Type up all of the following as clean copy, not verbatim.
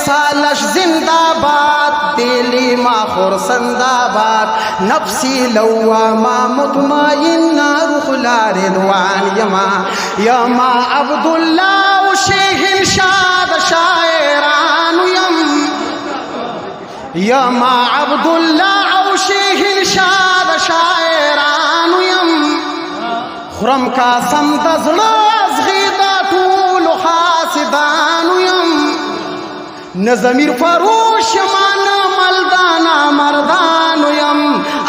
سالش زنداباد دلی ما خورسنداباد نفسی لواما مطمئن روح لاردوان یما عبداللہ و شہنشاد شاعران یما عبداللہ و شہنشاد شاعران خرم کا سمدزڑا نظمیر فروش مان ملدانا مردان یم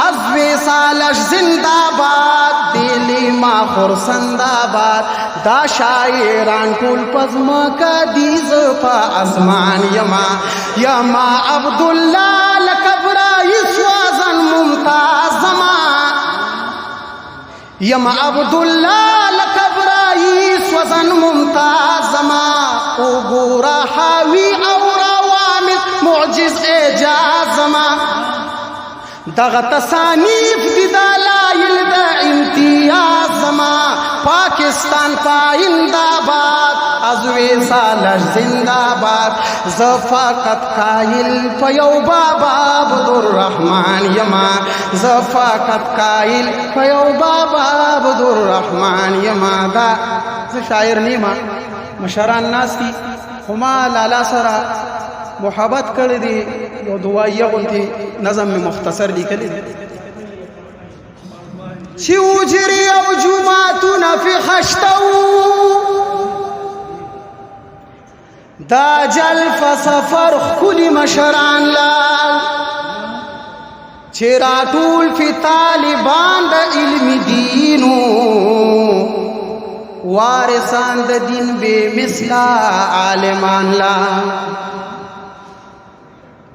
ازوی سالش زنداباد دیلی ما خورسنداباد دا شاعران کول پزما کا دیز پا ازمان یما عبداللہ لکبرائی سوازن ممتاز زمان یما عبداللہ لکبرائی سوازن ممتاز زمان او گورا حاوی معجز اعجاز ما دغه تصانیف دی دلایل د امتیاز ما پاکستان پاینداباد ازوی سالش زنداباد زفاقت قائل پیو بابا عبدالرحمن یما زفاقت قائل پیو بابا عبدالرحمن یما دا شاعر نیما مشران ناستی خما لالا سرا محبت کړی دی یو دعایه غونتی نظم می مختصر لیکلی دی چې وجری او جمعتون فی خشتو دا جلف سفر خلی مشران لا چې راټول فی طالبان د علم دینو وارثان د دین بے مثلا عالمان لا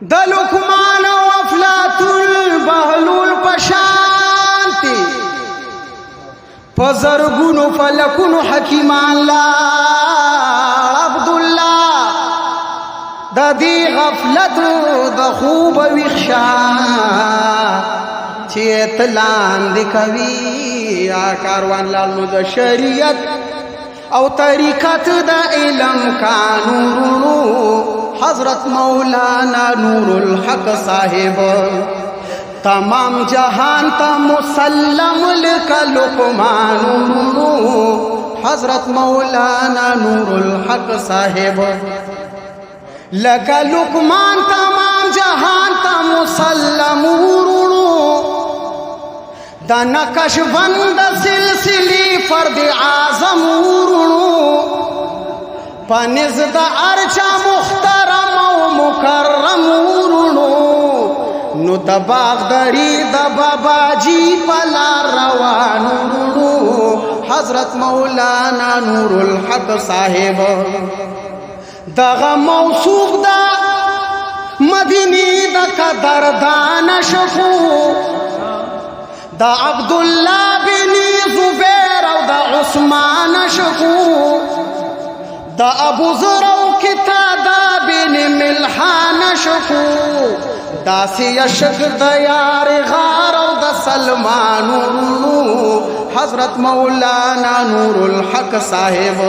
د لقمان و افلاطون بهلول پشانتی پزرگونو فلکونو حکیمان لا عبداللہ د دی غفلت د خوب ویخشا چی اطلان دی کوي کاروان لالنو د شریعت او طریقت د علم کانورونو حضرت مولانا نور الحق صاحب تمام جہان تا مسلم لکا لقمان حضرت مولانا نور الحق صاحب لکا لقمان تمام جہان تا مسلم دا نقش بند سلسلی فرد اعظم پنز دا ارچا محترم و مکرم نو دا باغ دری دا بابا جی پلا روان حضرت مولانا نور الحق صاحب دا موصوف دا مدینی دا قدردان شفو دا عبداللہ بن زبیر او دا عثمان شفو دا ابو ذر قتادہ بن ملحان شفو دا سیشق دا یار غار او دا سلمان حضرت مولانا نور الحق صاحب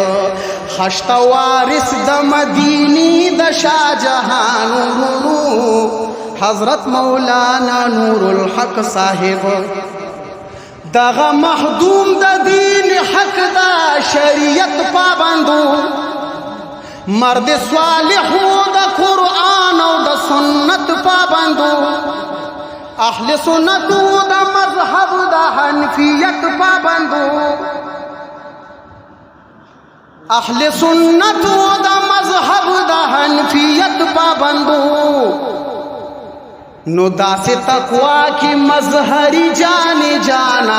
خشت وارث دا مدینی دا شاہ جہان حضرت مولانا نور الحق صاحب دا محدوم دا دین حق دا شریعت پابندو مرد صالح دا قرآن او دا سنت پابندو اہل سنت دا مذہب دا حنفیت پابندو اہل سنت دا مذہب دا حنفیت پابندو نو داس تقوا کی مظہری جانے جانا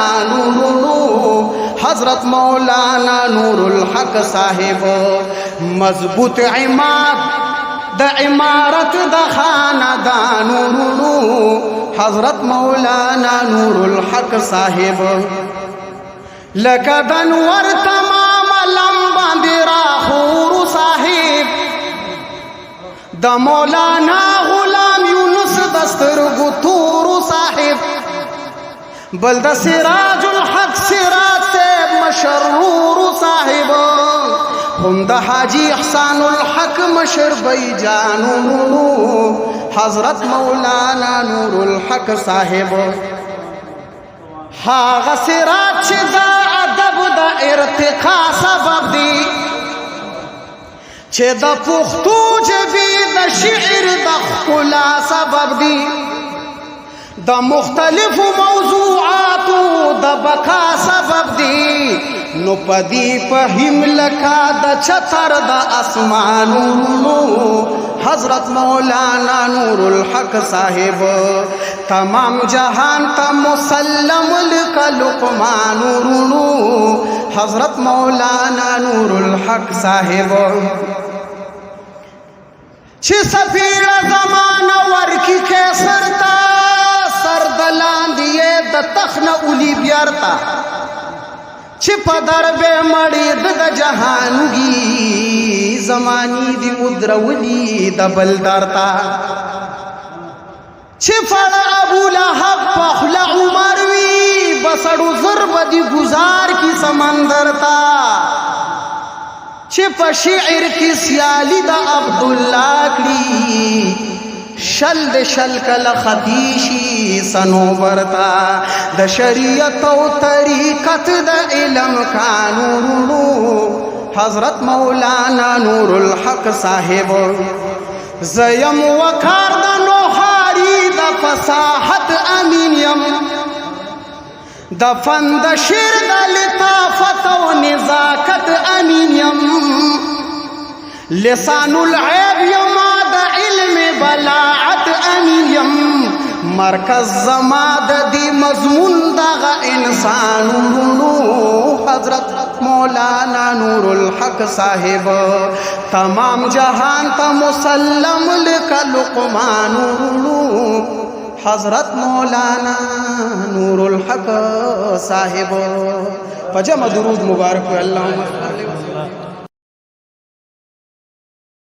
حضرت مولانا نور الحق صاحب مضبوط عماد دا عمارت دا خاندان حضرت مولانا نور الحق صاحب لکدن ور تمام لمبان دی راخور صاحب دا مولانا غلام یونس دسترگو تور صاحب بل دا سراج الحق سراج سے مشرور صاحب هم د حاجی احسان الحق مشر بی جانو حضرت مولانا نور الحق صاحب هاغه سراج چې دا ادب د ارتقا سبب دی چې د پښتو ژبې د شعر د ښکلا سبب دی د مختلفو موضوعاتو د بقا سبب دی نو پدی فهم لکا د چتر د اسمانونو حضرت مولانا نور الحق صاحب تمام جہان تا مسلم لکا لقمان رونو حضرت مولانا نور الحق صاحب چھ سفیر زمان ورکی کیسر تا سردلان دیے د تخن اولی بیارتا چھ پدر بے مڑید د جہانگی زمانی دی ادرولی د بلدارتا چھ فڑ ابو لہب پخلا عمر وی بسڑو ضرب دی گزار کی سمندر تا چھ پا شعر کی سیالی دا عبداللہ کری شل د شل کل خدیشی سنوبرتا د شریعت و طریقت د علم کانورونو حضرت مولانا نور الحق صاحب زیم وکار د نوحاری د فصاحت امین یم د فن د شعر د لطافت و نزاکت امین یم لسان العیب یما د علم بلاعت امین یم مرکز زماد دی مضمون دغا انسانونو حضرت مولانا نور الحق صاحب تمام جہان تا مسلم لکا لقمانونو حضرت مولانا نور الحق صاحب پجم درود مبارک اللہم